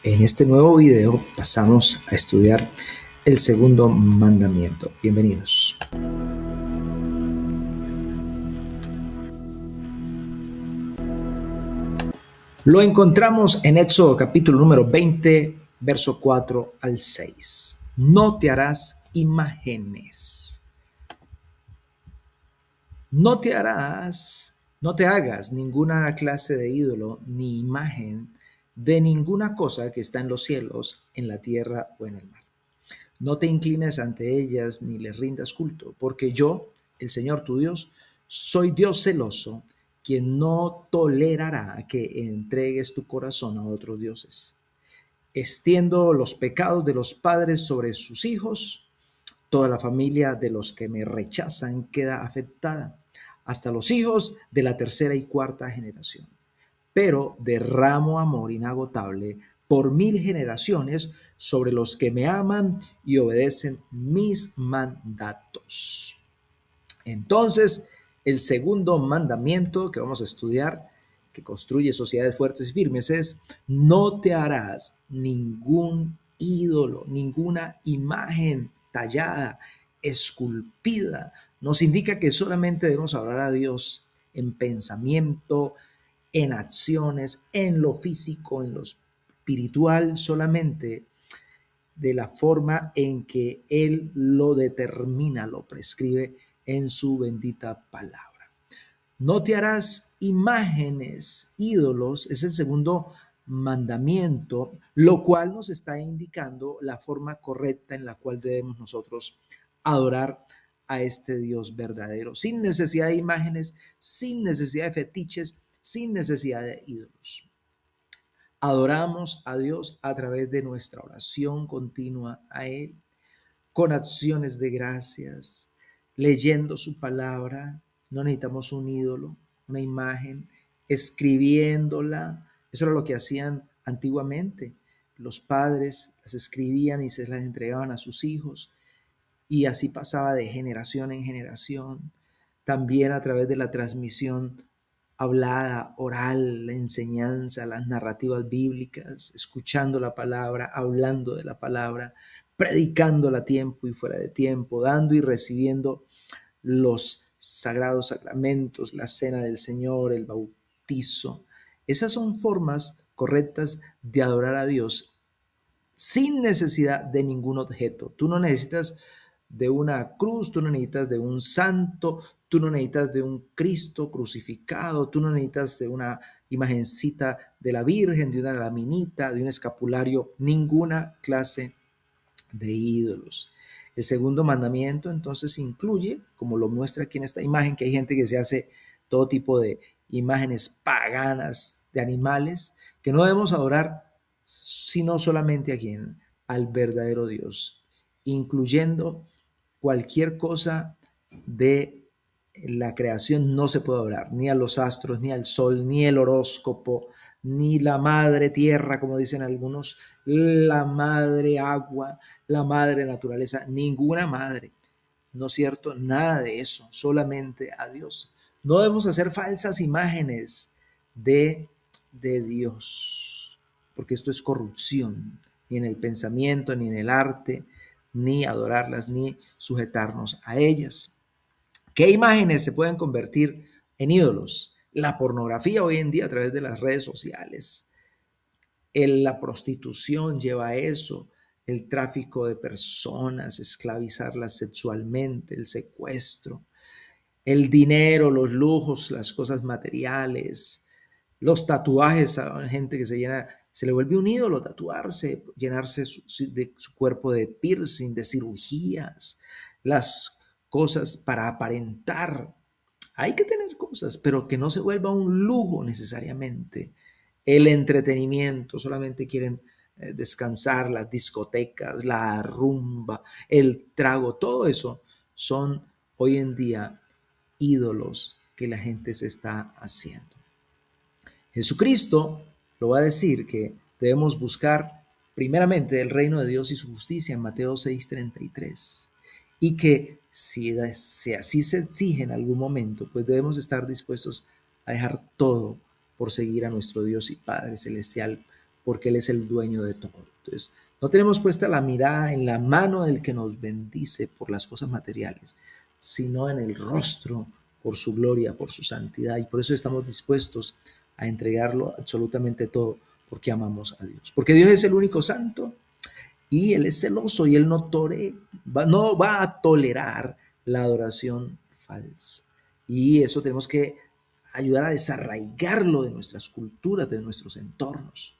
En este nuevo video pasamos a estudiar el segundo mandamiento. Bienvenidos. Lo encontramos en Éxodo capítulo número 20, verso 4 al 6. No te harás imágenes. No te hagas ninguna clase de ídolo ni imagen de ninguna cosa que está en los cielos, en la tierra o en el mar. No te inclines ante ellas ni les rindas culto, porque yo, el Señor tu Dios, soy Dios celoso, quien no tolerará que entregues tu corazón a otros dioses. Extiendo los pecados de los padres sobre sus hijos. Toda la familia de los que me rechazan queda afectada, hasta los hijos de la tercera y cuarta generación. Pero derramo amor inagotable por 1000 generaciones sobre los que me aman y obedecen mis mandatos. Entonces, el segundo mandamiento que vamos a estudiar, que construye sociedades fuertes y firmes, es: no te harás ningún ídolo, ninguna imagen tallada, esculpida. Nos indica que solamente debemos adorar a Dios en pensamiento, en acciones, en lo físico, en lo espiritual, solamente de la forma en que Él lo determina, lo prescribe en su bendita palabra. No te harás imágenes, ídolos, es el segundo mandamiento, lo cual nos está indicando la forma correcta en la cual debemos nosotros adorar a este Dios verdadero, sin necesidad de imágenes, sin necesidad de fetiches, sin necesidad de ídolos. Adoramos a Dios a través de nuestra oración continua a Él, con acciones de gracias, leyendo su palabra. No necesitamos un ídolo, una imagen, escribiéndola. Eso era lo que hacían antiguamente. Los padres las escribían y se las entregaban a sus hijos, y así pasaba de generación en generación. También a través de la transmisión hablada, oral, la enseñanza, las narrativas bíblicas, escuchando la palabra, hablando de la palabra, predicándola a tiempo y fuera de tiempo, dando y recibiendo los sagrados sacramentos, la cena del Señor, el bautizo. Esas son formas correctas de adorar a Dios sin necesidad de ningún objeto. Tú no necesitas de una cruz, tú no necesitas de un santo, tú no necesitas de un Cristo crucificado, tú no necesitas de una imagencita de la Virgen, de una laminita, de un escapulario, ninguna clase de ídolos. El segundo mandamiento entonces incluye, como lo muestra aquí en esta imagen, que hay gente que se hace todo tipo de imágenes paganas de animales, que no debemos adorar sino solamente a quien, al verdadero Dios, incluyendo cualquier cosa de la creación. No se puede adorar ni a los astros, ni al sol, ni el horóscopo, ni la madre tierra, como dicen algunos, la madre agua, la madre naturaleza, ninguna madre, ¿no es cierto? Nada de eso, solamente a Dios. No debemos hacer falsas imágenes de Dios, porque esto es corrupción, ni en el pensamiento, ni en el arte, ni adorarlas, ni sujetarnos a ellas. ¿Qué imágenes se pueden convertir en ídolos? La pornografía hoy en día a través de las redes sociales. La prostitución lleva a eso, el tráfico de personas, esclavizarlas sexualmente, el secuestro, el dinero, los lujos, las cosas materiales, los tatuajes. A gente que se le vuelve un ídolo tatuarse, llenarse de su cuerpo de piercing, de cirugías, las cosas para aparentar. Hay que tener cosas, pero que no se vuelva un lujo necesariamente. El entretenimiento, solamente quieren descansar, las discotecas, la rumba, el trago, todo eso son hoy en día ídolos que la gente se está haciendo. Jesucristo lo va a decir, que debemos buscar primeramente el reino de Dios y su justicia en Mateo 6:33, y que si así se exige en algún momento, pues debemos estar dispuestos a dejar todo por seguir a nuestro Dios y Padre Celestial, porque Él es el dueño de todo. Entonces, no tenemos puesta la mirada en la mano del que nos bendice por las cosas materiales, sino en el rostro por su gloria, por su santidad. Y por eso estamos dispuestos a entregarlo absolutamente todo, porque amamos a Dios. Porque Dios es el único santo y Él es celoso y Él no va a tolerar la adoración falsa. Y eso tenemos que ayudar a desarraigarlo de nuestras culturas, de nuestros entornos,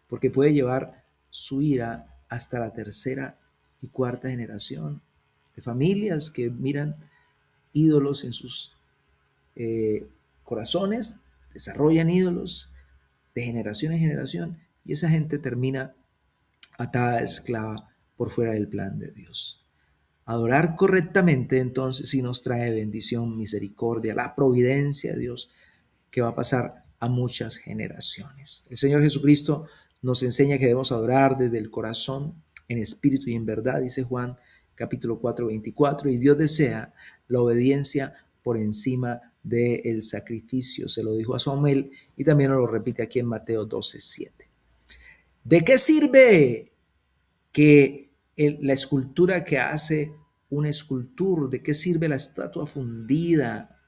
porque puede llevar su ira hasta la tercera y cuarta generación de familias que miran ídolos en sus corazones, desarrollan ídolos de generación en generación y esa gente termina atada, esclava por fuera del plan de Dios. Adorar correctamente entonces sí nos trae bendición, misericordia, la providencia de Dios que va a pasar a muchas generaciones. El Señor Jesucristo nos enseña que debemos adorar desde el corazón, en espíritu y en verdad, dice Juan capítulo 4, 24, y Dios desea la obediencia por encima del sacrificio. Se lo dijo a Samuel y también lo repite aquí en Mateo 12, 7. ¿De qué sirve que la escultura que hace un escultor? ¿De qué sirve la estatua fundida?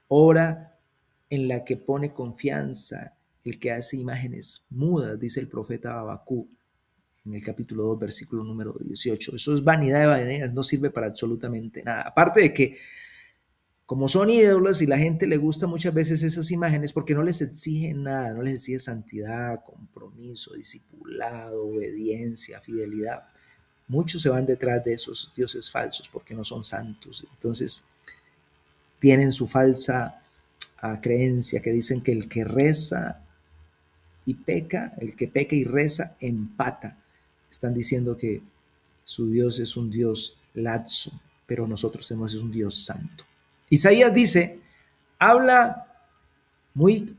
Obra en la que pone confianza el que hace imágenes mudas, dice el profeta Habacuc en el capítulo 2, versículo número 18. Eso es vanidad de vanidades, no sirve para absolutamente nada. Aparte de que, como son ídolos y la gente le gusta muchas veces esas imágenes porque no les exige nada, no les exige santidad, compromiso, discipulado, obediencia, fidelidad. Muchos se van detrás de esos dioses falsos porque no son santos. Entonces, tienen su falsa creencia que dicen que el que reza y peca, el que peca y reza, empata. Están diciendo que su Dios es un Dios lazo, pero nosotros tenemos un Dios santo. Isaías dice, habla muy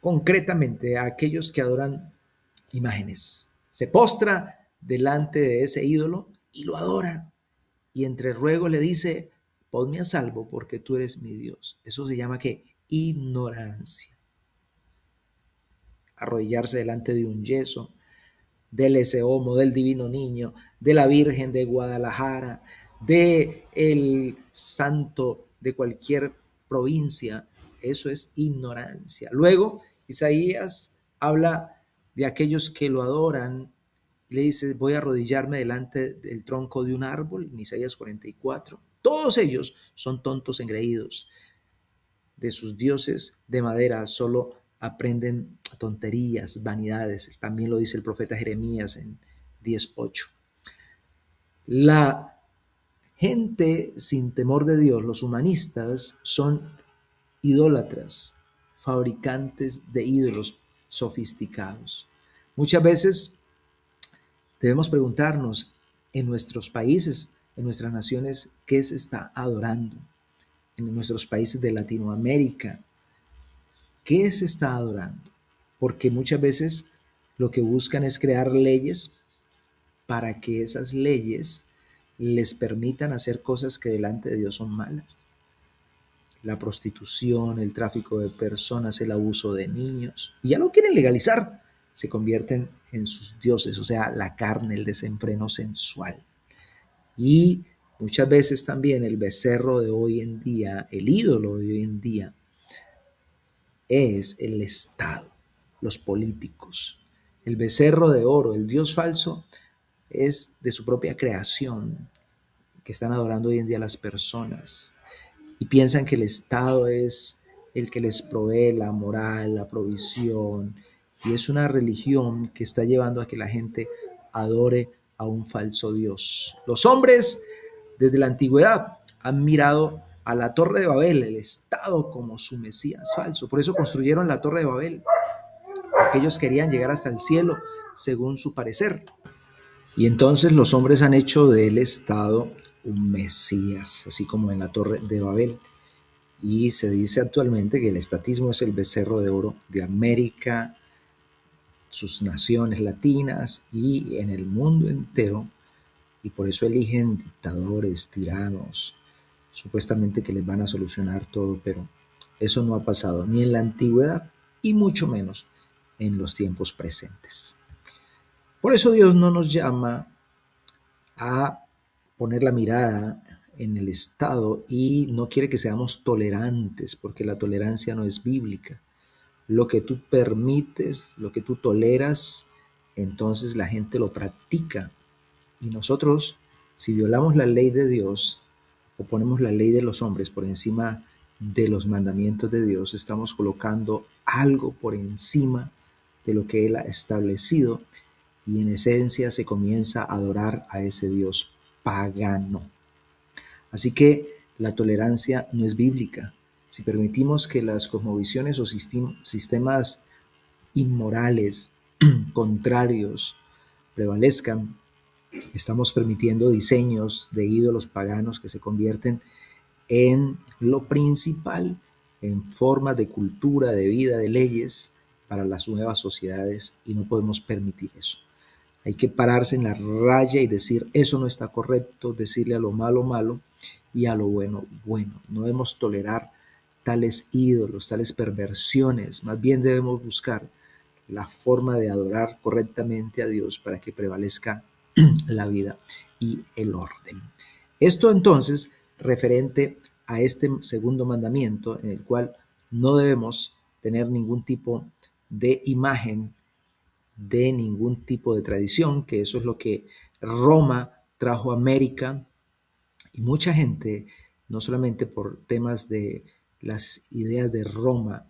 concretamente a aquellos que adoran imágenes. Se postra delante de ese ídolo y lo adora. Y entre ruego le dice, ponme a salvo porque tú eres mi Dios. Eso se llama ¿qué? Ignorancia. Arrodillarse delante de un yeso, del ese homo, del divino niño, de la Virgen de Guadalajara, de el santo de cualquier provincia, eso es ignorancia. Luego, Isaías habla de aquellos que lo adoran, le dice, voy a arrodillarme delante del tronco de un árbol, en Isaías 44. Todos ellos son tontos engreídos. De sus dioses de madera solo aprenden tonterías, vanidades. También lo dice el profeta Jeremías en 10:8. La gente sin temor de Dios, los humanistas, son idólatras, fabricantes de ídolos sofisticados. Muchas veces debemos preguntarnos en nuestros países, en nuestras naciones, ¿qué se está adorando? En nuestros países de Latinoamérica, ¿qué se está adorando? Porque muchas veces lo que buscan es crear leyes para que esas leyes les permitan hacer cosas que delante de Dios son malas. La prostitución, el tráfico de personas, el abuso de niños. Y ya lo quieren legalizar. Se convierten en sus dioses, o sea, la carne, el desenfreno sensual. Y muchas veces también el becerro de hoy en día, el ídolo de hoy en día, es el Estado, los políticos. El becerro de oro, el Dios falso, es de su propia creación, que están adorando hoy en día las personas. Y piensan que el Estado es el que les provee la moral, la provisión. Y es una religión que está llevando a que la gente adore a un falso Dios. Los hombres desde la antigüedad han mirado a la Torre de Babel, el Estado, como su Mesías falso. Por eso construyeron la Torre de Babel, porque ellos querían llegar hasta el cielo según su parecer. Y entonces los hombres han hecho del Estado un Mesías, así como en la Torre de Babel. Y se dice actualmente que el estatismo es el becerro de oro de América, sus naciones latinas y en el mundo entero. Y por eso eligen dictadores, tiranos, supuestamente que les van a solucionar todo, pero eso no ha pasado ni en la antigüedad y mucho menos en los tiempos presentes. Por eso Dios no nos llama a poner la mirada en el Estado y no quiere que seamos tolerantes, porque la tolerancia no es bíblica. Lo que tú permites, lo que tú toleras, entonces la gente lo practica. Y nosotros, si violamos la ley de Dios o ponemos la ley de los hombres por encima de los mandamientos de Dios, estamos colocando algo por encima de lo que Él ha establecido y en esencia se comienza a adorar a ese Dios pagano. Así que la tolerancia no es bíblica. Si permitimos que las cosmovisiones o sistemas inmorales, contrarios, prevalezcan, estamos permitiendo diseños de ídolos paganos que se convierten en lo principal, en formas de cultura, de vida, de leyes para las nuevas sociedades y no podemos permitir eso. Hay que pararse en la raya y decir, eso no está correcto, decirle a lo malo malo y a lo bueno bueno. No debemos tolerar tales ídolos, tales perversiones. Más bien debemos buscar la forma de adorar correctamente a Dios para que prevalezca la vida y el orden. Esto entonces referente a este segundo mandamiento en el cual no debemos tener ningún tipo de imagen de ningún tipo de tradición, que eso es lo que Roma trajo a América y mucha gente, no solamente por temas de las ideas de Roma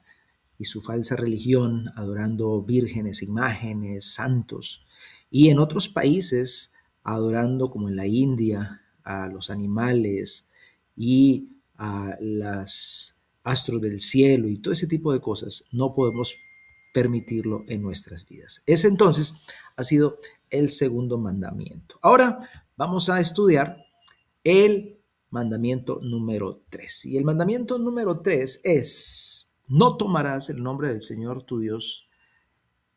y su falsa religión, adorando vírgenes, imágenes, santos, y en otros países adorando, como en la India, a los animales y a las astros del cielo y todo ese tipo de cosas, no podemos permitirlo en nuestras vidas. Ese entonces ha sido el segundo mandamiento. Ahora vamos a estudiar el mandamiento número 3. Y el mandamiento número 3 es, no tomarás el nombre del Señor tu Dios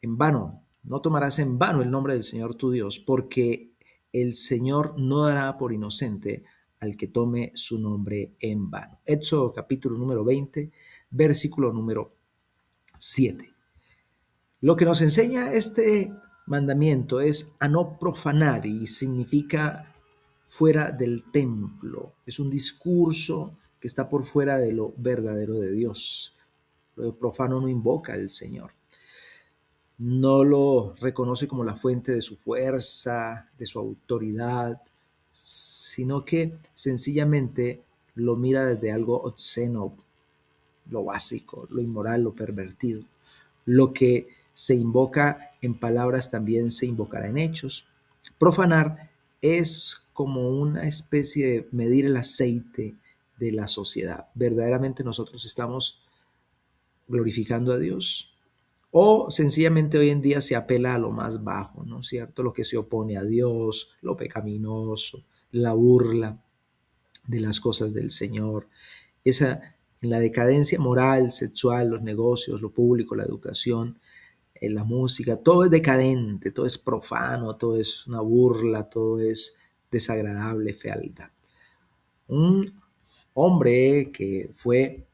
en vano. No tomarás en vano el nombre del Señor tu Dios, porque el Señor no dará por inocente al que tome su nombre en vano. Éxodo capítulo número 20, versículo número 7. Lo que nos enseña este mandamiento es a no profanar y significa fuera del templo. Es un discurso que está por fuera de lo verdadero de Dios. Lo profano no invoca al Señor. No lo reconoce como la fuente de su fuerza, de su autoridad, sino que sencillamente lo mira desde algo obsceno, lo básico, lo inmoral, lo pervertido. Lo que se invoca en palabras también se invocará en hechos. Profanar es como una especie de medir el aceite de la sociedad. ¿Verdaderamente nosotros estamos glorificando a Dios? O sencillamente hoy en día se apela a lo más bajo, ¿no es cierto? Lo que se opone a Dios, lo pecaminoso, la burla de las cosas del Señor. Esa, en la decadencia moral, sexual, los negocios, lo público, la educación, la música, todo es decadente, todo es profano, todo es una burla, todo es desagradable, fealdad. Un hombre que fue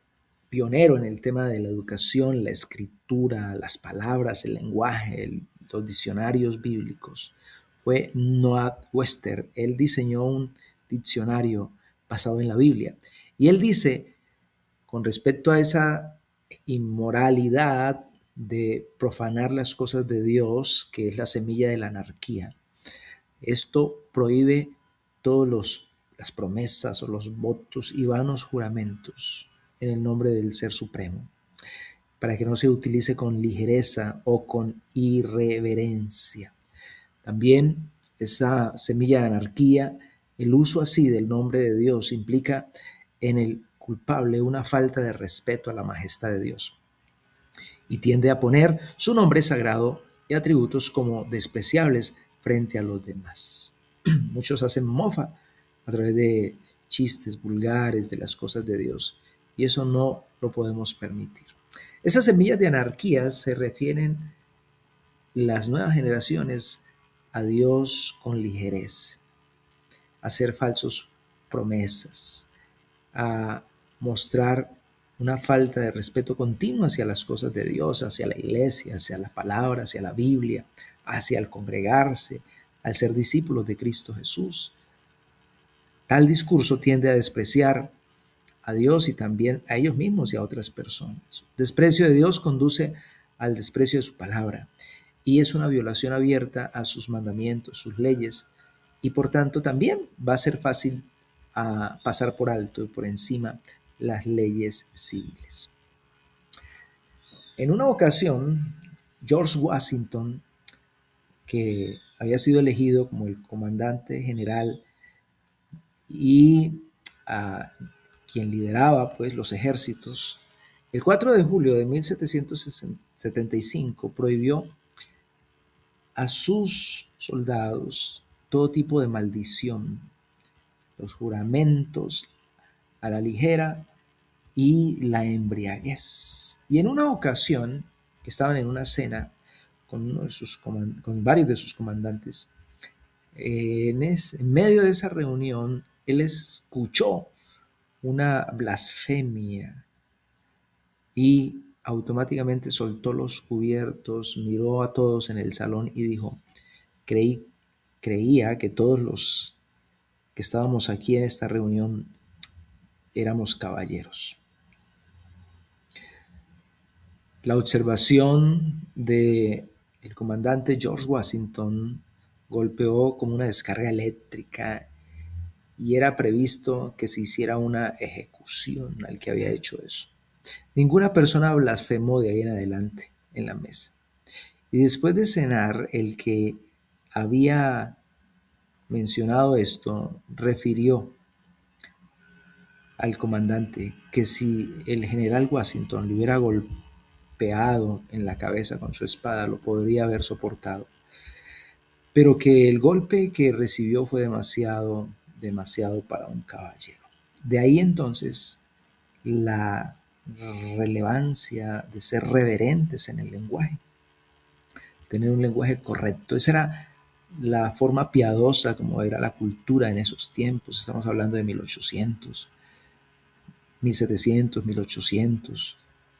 pionero en el tema de la educación, la escritura, las palabras, el lenguaje, los diccionarios bíblicos, fue Noah Webster. Él diseñó un diccionario basado en la Biblia. Y él dice, con respecto a esa inmoralidad de profanar las cosas de Dios, que es la semilla de la anarquía, esto prohíbe todas las promesas o los votos y vanos juramentos en el nombre del Ser Supremo, para que no se utilice con ligereza o con irreverencia. También esa semilla de anarquía, el uso así del nombre de Dios implica en el culpable una falta de respeto a la majestad de Dios y tiende a poner su nombre sagrado y atributos como despreciables frente a los demás. Muchos hacen mofa a través de chistes vulgares de las cosas de Dios y eso no lo podemos permitir. Esas semillas de anarquía se refieren las nuevas generaciones a Dios con ligereza, a hacer falsos promesas, a mostrar una falta de respeto continuo hacia las cosas de Dios, hacia la iglesia, hacia la palabra, hacia la Biblia, hacia el congregarse, al ser discípulos de Cristo Jesús. Tal discurso tiende a despreciar a Dios y también a ellos mismos y a otras personas. Desprecio de Dios conduce al desprecio de su palabra y es una violación abierta a sus mandamientos, sus leyes, y por tanto también va a ser fácil pasar por alto y por encima las leyes civiles. En una ocasión, George Washington, que había sido elegido como el comandante general y quien lideraba pues los ejércitos, el 4 de julio de 1775 prohibió a sus soldados todo tipo de maldición, los juramentos a la ligera y la embriaguez. Y en una ocasión, que estaban en una cena con varios de sus comandantes, en medio de esa reunión, él escuchó una blasfemia y automáticamente soltó los cubiertos, miró a todos en el salón y dijo: creía que todos los que estábamos aquí en esta reunión éramos caballeros. La observación del comandante George Washington golpeó como una descarga eléctrica y era previsto que se hiciera una ejecución al que había hecho eso. Ninguna persona blasfemó de ahí en adelante en la mesa. Y después de cenar, el que había mencionado esto refirió al comandante que si el general Washington le hubiera golpeado en la cabeza con su espada, lo podría haber soportado, pero que el golpe que recibió fue demasiado para un caballero. De ahí entonces la relevancia de ser reverentes en el lenguaje, tener un lenguaje correcto. Esa era la forma piadosa como era la cultura en esos tiempos. Estamos hablando de 1800, 1700, 1800.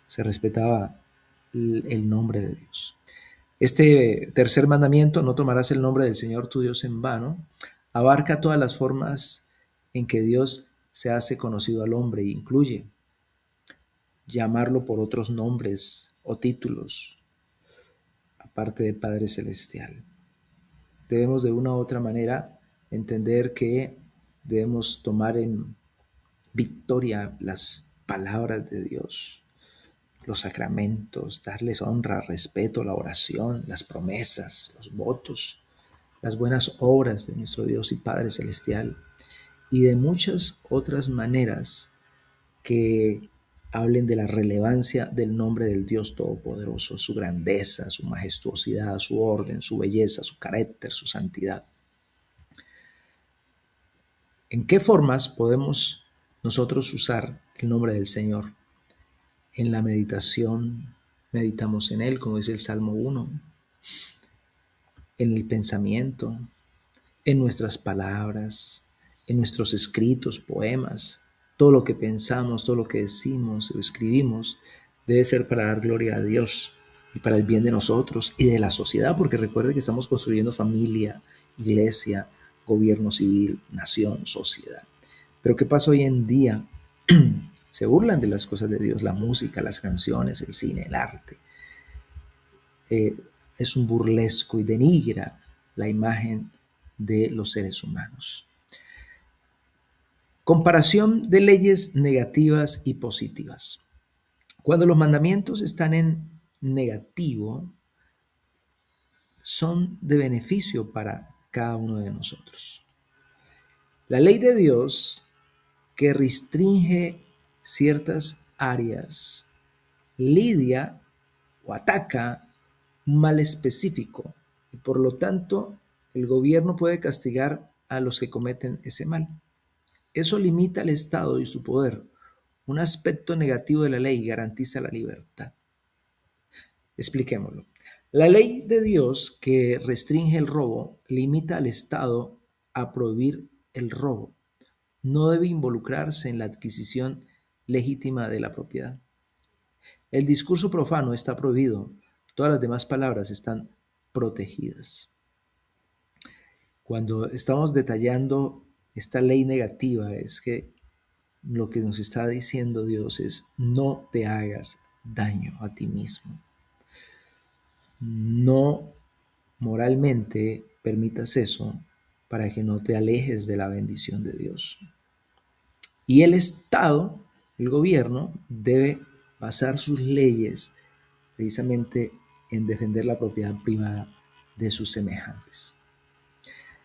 Se respetaba el nombre de Dios. Este tercer mandamiento, no tomarás el nombre del Señor tu Dios en vano, abarca todas las formas en que Dios se hace conocido al hombre e incluye llamarlo por otros nombres o títulos, aparte de Padre Celestial. Debemos de una u otra manera entender que debemos tomar en victoria las palabras de Dios, los sacramentos, darles honra, respeto, la oración, las promesas, los votos, las buenas obras de nuestro Dios y Padre Celestial, y de muchas otras maneras que hablen de la relevancia del nombre del Dios Todopoderoso, su grandeza, su majestuosidad, su orden, su belleza, su carácter, su santidad. ¿En qué formas podemos nosotros usar el nombre del Señor? En la meditación, meditamos en Él, como dice el Salmo 1, en el pensamiento, en nuestras palabras, en nuestros escritos, poemas. Todo lo que pensamos, todo lo que decimos o escribimos debe ser para dar gloria a Dios y para el bien de nosotros y de la sociedad, porque recuerde que estamos construyendo familia, iglesia, gobierno civil, nación, sociedad. Pero ¿qué pasa hoy en día? Se burlan de las cosas de Dios, la música, las canciones, el cine, el arte. Es un burlesco y denigra la imagen de los seres humanos. Comparación de leyes negativas y positivas. Cuando los mandamientos están en negativo, son de beneficio para cada uno de nosotros. La ley de Dios que restringe ciertas áreas lidia o ataca un mal específico y por lo tanto el gobierno puede castigar a los que cometen ese mal. Eso limita al Estado y su poder. Un aspecto negativo de la ley garantiza la libertad. Expliquémoslo. La ley de Dios que restringe el robo limita al Estado a prohibir el robo. No debe involucrarse en la adquisición legítima de la propiedad. El discurso profano está prohibido. Todas las demás palabras están protegidas. Cuando estamos detallando esta ley negativa, es que lo que nos está diciendo Dios es: no te hagas daño a ti mismo. No moralmente permitas eso para que no te alejes de la bendición de Dios. Y el Estado, el gobierno, debe basar sus leyes precisamente en defender la propiedad privada de sus semejantes.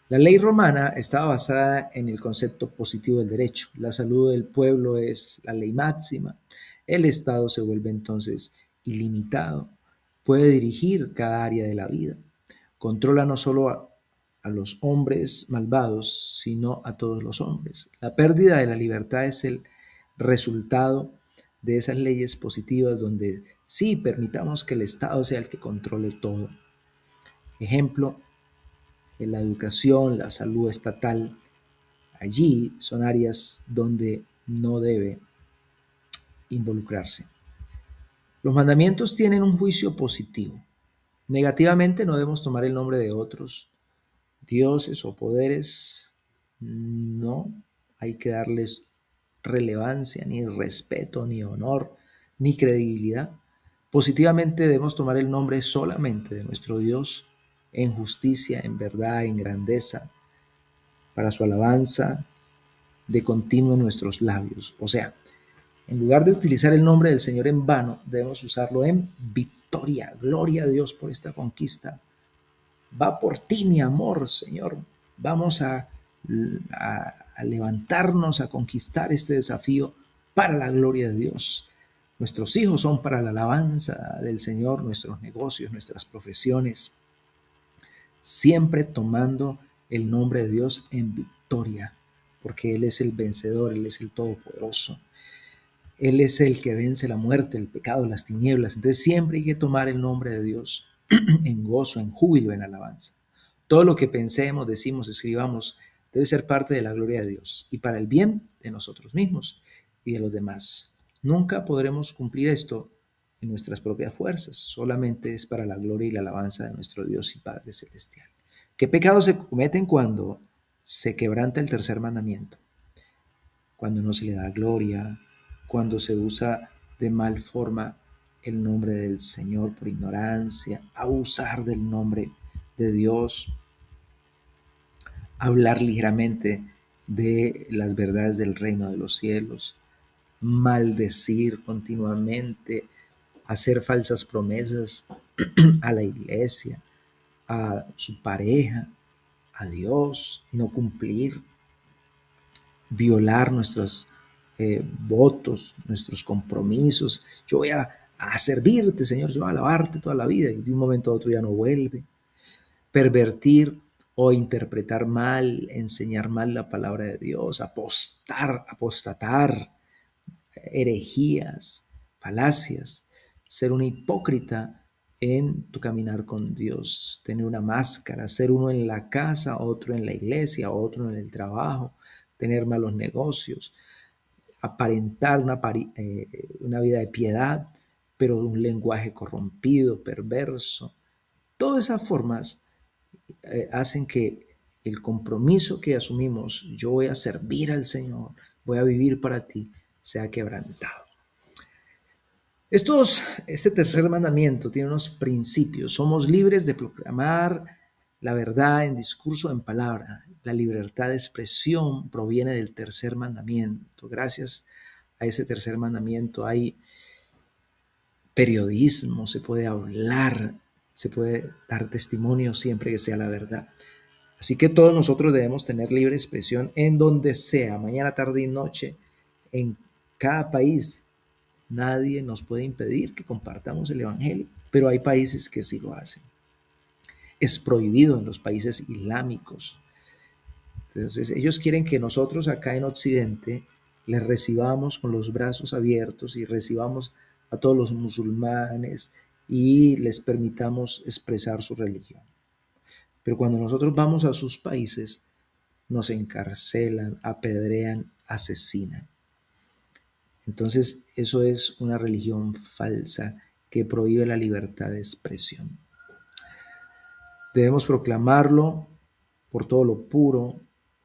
La ley romana estaba basada en el concepto positivo del derecho. La salud del pueblo es la ley máxima. El Estado se vuelve entonces ilimitado. Puede dirigir cada área de la vida. Controla no solo a los hombres malvados, sino a todos los hombres. La pérdida de la libertad es el resultado de esas leyes positivas donde sí permitamos que el Estado sea el que controle todo. Ejemplo, en la educación, la salud estatal. Allí son áreas donde no debe involucrarse. Los mandamientos tienen un juicio positivo. Negativamente no debemos tomar el nombre de otros dioses o poderes. No hay que darles relevancia, ni respeto, ni honor, ni credibilidad. Positivamente debemos tomar el nombre solamente de nuestro Dios en justicia, en verdad, en grandeza, para su alabanza de continuo en nuestros labios. O sea, en lugar de utilizar el nombre del Señor en vano, debemos usarlo en victoria. Gloria a Dios por esta conquista. Va por ti, mi amor, Señor. Vamos a levantarnos, a conquistar este desafío para la gloria de Dios. Nuestros hijos son para la alabanza del Señor, nuestros negocios, nuestras profesiones, siempre tomando el nombre de Dios en victoria, porque Él es el vencedor, Él es el todopoderoso. Él es el que vence la muerte, el pecado, las tinieblas. Entonces siempre hay que tomar el nombre de Dios en gozo, en júbilo, en alabanza. Todo lo que pensemos, decimos, escribamos, debe ser parte de la gloria de Dios y para el bien de nosotros mismos y de los demás. Nunca podremos cumplir esto en nuestras propias fuerzas, solamente es para la gloria y la alabanza de nuestro Dios y Padre Celestial. ¿Qué pecados se cometen cuando se quebranta el tercer mandamiento? Cuando no se le da gloria, cuando se usa de mal forma el nombre del Señor por ignorancia, abusar del nombre de Dios, hablar ligeramente de las verdades del reino de los cielos, maldecir continuamente, hacer falsas promesas a la iglesia, a su pareja, a Dios, y no cumplir, violar nuestros votos, nuestros compromisos. Yo voy a servirte, Señor, yo voy a alabarte toda la vida, y de un momento a otro ya no vuelve. Pervertir o interpretar mal, enseñar mal la palabra de Dios, apostatar, herejías, falacias, ser un hipócrita en tu caminar con Dios, tener una máscara, ser uno en la casa, otro en la iglesia, otro en el trabajo, tener malos negocios, aparentar una vida de piedad, pero un lenguaje corrompido, perverso. Todas esas formas hacen que el compromiso que asumimos, yo voy a servir al Señor, voy a vivir para ti, sea quebrantado. Este tercer mandamiento tiene unos principios. Somos libres de proclamar la verdad en discurso, en palabra. La libertad de expresión proviene del tercer mandamiento. Gracias a ese tercer mandamiento hay periodismo, se puede hablar, se puede dar testimonio siempre que sea la verdad. Así que todos nosotros debemos tener libre expresión en donde sea, mañana, tarde y noche, en cada país. Nadie nos puede impedir que compartamos el Evangelio, pero hay países que sí lo hacen. Es prohibido en los países islámicos. Entonces, ellos quieren que nosotros acá en Occidente les recibamos con los brazos abiertos y recibamos a todos los musulmanes y les permitamos expresar su religión. Pero cuando nosotros vamos a sus países, nos encarcelan, apedrean, asesinan. Entonces, eso es una religión falsa que prohíbe la libertad de expresión. Debemos proclamarlo por todo lo puro,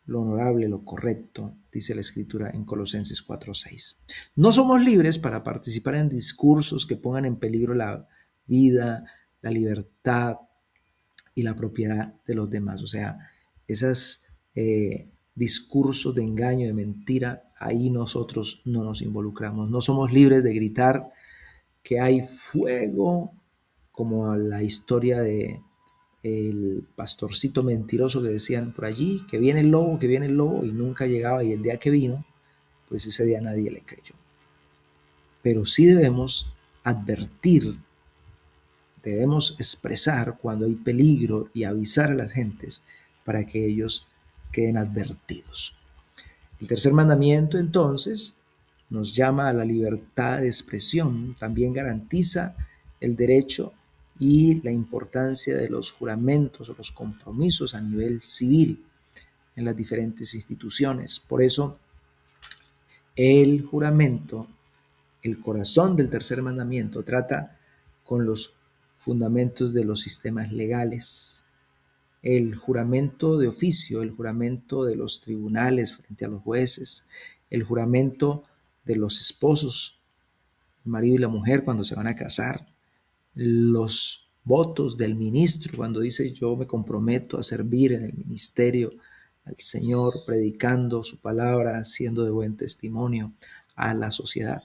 lo honorable, lo correcto, dice la Escritura en Colosenses 4:6. No somos libres para participar en discursos que pongan en peligro la vida, la libertad y la propiedad de los demás. O sea, esos discursos de engaño, de mentira, ahí nosotros no nos involucramos. No somos libres de gritar que hay fuego, como la historia de el pastorcito mentiroso que decían por allí, que viene el lobo, y nunca llegaba, y el día que vino, pues ese día nadie le creyó. Pero sí debemos advertir, debemos expresar cuando hay peligro y avisar a las gentes para que ellos queden advertidos. El tercer mandamiento, entonces, nos llama a la libertad de expresión, también garantiza el derecho y la importancia de los juramentos o los compromisos a nivel civil en las diferentes instituciones. Por eso, el juramento, el corazón del tercer mandamiento, trata con los fundamentos de los sistemas legales. El juramento de oficio, el juramento de los tribunales frente a los jueces, el juramento de los esposos, el marido y la mujer cuando se van a casar, los votos del ministro cuando dice yo me comprometo a servir en el ministerio al Señor, predicando su palabra, siendo de buen testimonio a la sociedad.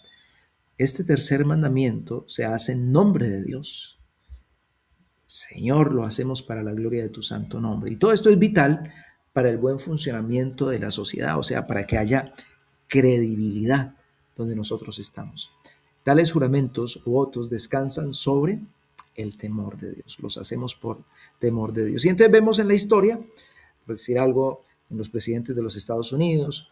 Este tercer mandamiento se hace en nombre de Dios. Señor, lo hacemos para la gloria de tu santo nombre. Y todo esto es vital para el buen funcionamiento de la sociedad, o sea, para que haya credibilidad donde nosotros estamos. Tales juramentos o votos descansan sobre el temor de Dios. Los hacemos por temor de Dios. Y entonces vemos en la historia, por decir algo, en los presidentes de los Estados Unidos,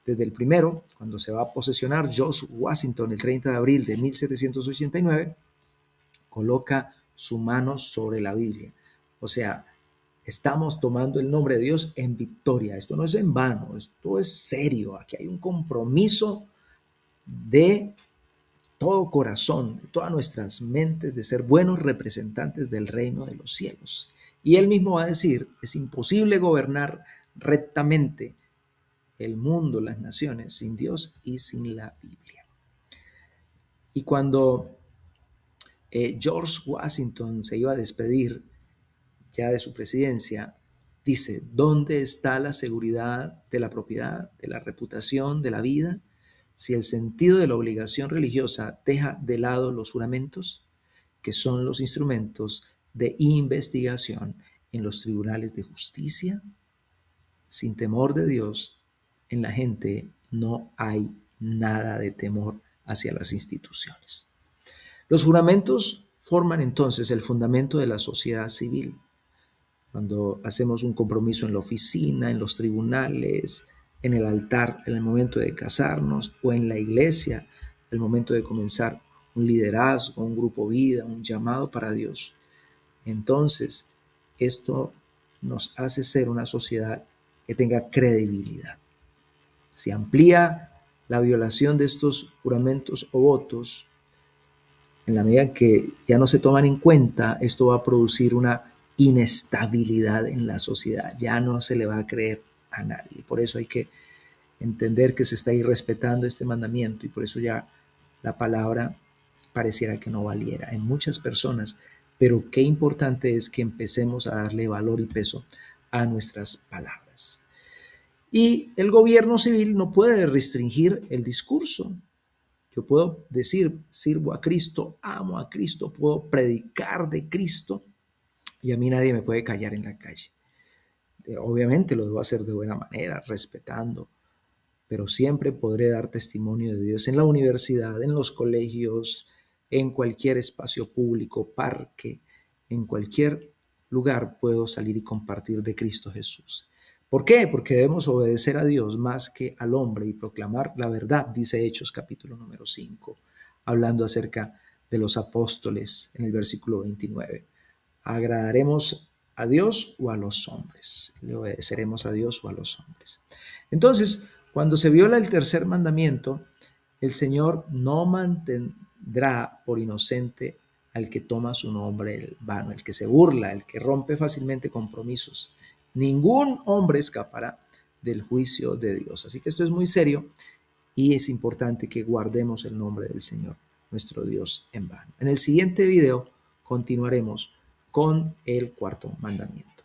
desde el primero, cuando se va a posesionar, George Washington, el 30 de abril de 1789, coloca su mano sobre la Biblia. O sea, estamos tomando el nombre de Dios en victoria. Esto no es en vano, esto es serio. Aquí hay un compromiso de todo corazón, de todas nuestras mentes, de ser buenos representantes del reino de los cielos. Y él mismo va a decir, es imposible gobernar rectamente el mundo, las naciones, sin Dios y sin la Biblia. Y cuando George Washington se iba a despedir ya de su presidencia, dice, ¿dónde está la seguridad de la propiedad, de la reputación, de la vida? Si el sentido de la obligación religiosa deja de lado los juramentos, que son los instrumentos de investigación en los tribunales de justicia, sin temor de Dios, en la gente no hay nada de temor hacia las instituciones. Los juramentos forman entonces el fundamento de la sociedad civil. Cuando hacemos un compromiso en la oficina, en los tribunales, en el altar, en el momento de casarnos, o en la iglesia, el momento de comenzar un liderazgo, un grupo vida, un llamado para Dios. Entonces, esto nos hace ser una sociedad que tenga credibilidad. Si amplía la violación de estos juramentos o votos, en la medida que ya no se toman en cuenta, esto va a producir una inestabilidad en la sociedad. Ya no se le va a creer a nadie. Por eso hay que entender que se está irrespetando este mandamiento y por eso ya la palabra pareciera que no valiera en muchas personas. Pero qué importante es que empecemos a darle valor y peso a nuestras palabras. Y el gobierno civil no puede restringir el discurso. Yo puedo decir, sirvo a Cristo, amo a Cristo, puedo predicar de Cristo y a mí nadie me puede callar en la calle. Obviamente lo debo hacer de buena manera, respetando, pero siempre podré dar testimonio de Dios en la universidad, en los colegios, en cualquier espacio público, parque, en cualquier lugar puedo salir y compartir de Cristo Jesús. ¿Por qué? Porque debemos obedecer a Dios más que al hombre y proclamar la verdad, dice Hechos capítulo número 5, hablando acerca de los apóstoles en el versículo 29. ¿Agradaremos a Dios o a los hombres? ¿Le obedeceremos a Dios o a los hombres? Entonces, cuando se viola el tercer mandamiento, el Señor no mantendrá por inocente al que toma su nombre en vano, el que se burla, el que rompe fácilmente compromisos. Ningún hombre escapará del juicio de Dios. Así que esto es muy serio y es importante que guardemos el nombre del Señor, nuestro Dios, en vano. En el siguiente video continuaremos con el cuarto mandamiento.